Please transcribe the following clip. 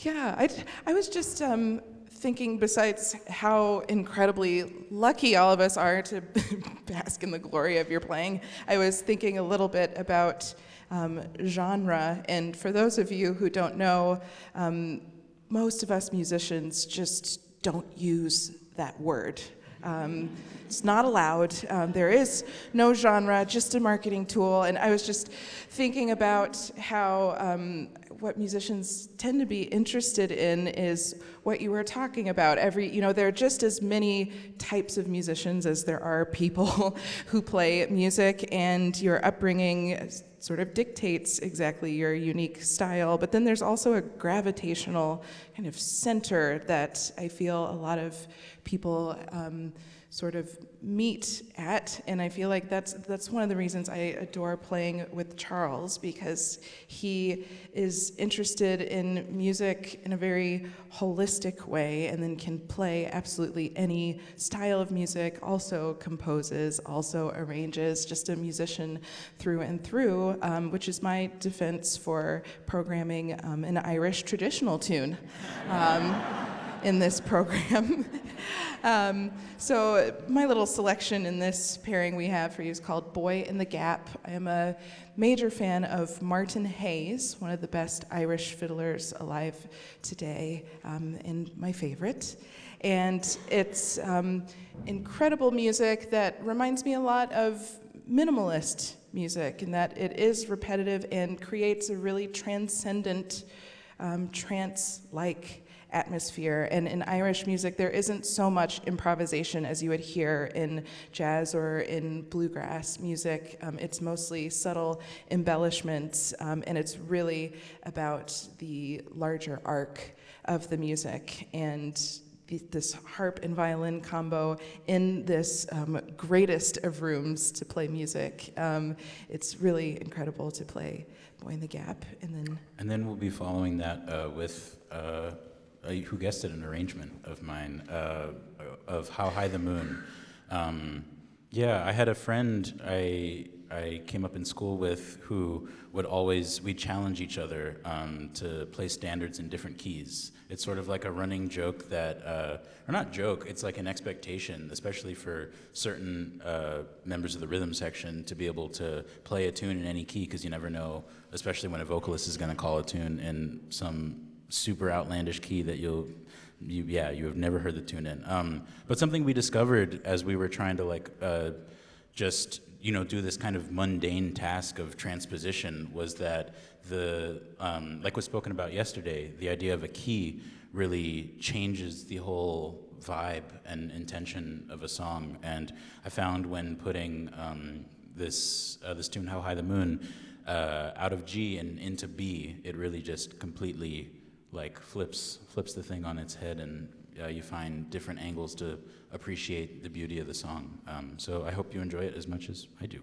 Yeah, I was just thinking, besides how incredibly lucky all of us are to bask in the glory of your playing, I was thinking a little bit about genre. And for those of you who don't know, most of us musicians just don't use that word. It's not allowed. There is no genre, just a marketing tool. And I was just thinking about how what musicians tend to be interested in is what you were talking about. There are just as many types of musicians as there are people who play music, and your upbringing sort of dictates exactly your unique style. But then there's also a gravitational kind of center that I feel a lot of people sort of meet at, and I feel like that's one of the reasons I adore playing with Charles, because he is interested in music in a very holistic way, and then can play absolutely any style of music, also composes, also arranges, just a musician through and through, which is my defense for programming an Irish traditional tune in this program. So my little selection in this pairing we have for you is called Boy in the Gap. I am a major fan of Martin Hayes, one of the best Irish fiddlers alive today, and my favorite. And it's incredible music that reminds me a lot of minimalist music, in that it is repetitive and creates a really transcendent, trance-like atmosphere. And in Irish music, there isn't so much improvisation as you would hear in jazz or in bluegrass music. It's mostly subtle embellishments, and it's really about the larger arc of the music. And this harp and violin combo in this greatest of rooms to play music. It's really incredible to play Boy in the Gap. And then we'll be following that with who guessed it, an arrangement of mine of How High the Moon. I had a friend I came up in school with who we'd challenge each other to play standards in different keys. It's sort of like a running joke that, or not joke, it's like an expectation, especially for certain members of the rhythm section, to be able to play a tune in any key, because you never know, especially when a vocalist is going to call a tune in some super outlandish key that you have never heard the tune in. But something we discovered as we were trying to do this kind of mundane task of transposition was that like was spoken about yesterday, the idea of a key really changes the whole vibe and intention of a song. And I found when putting this tune, How High the Moon, out of G and into B, it really just completely flips the thing on its head, and you find different angles to appreciate the beauty of the song. So I hope you enjoy it as much as I do.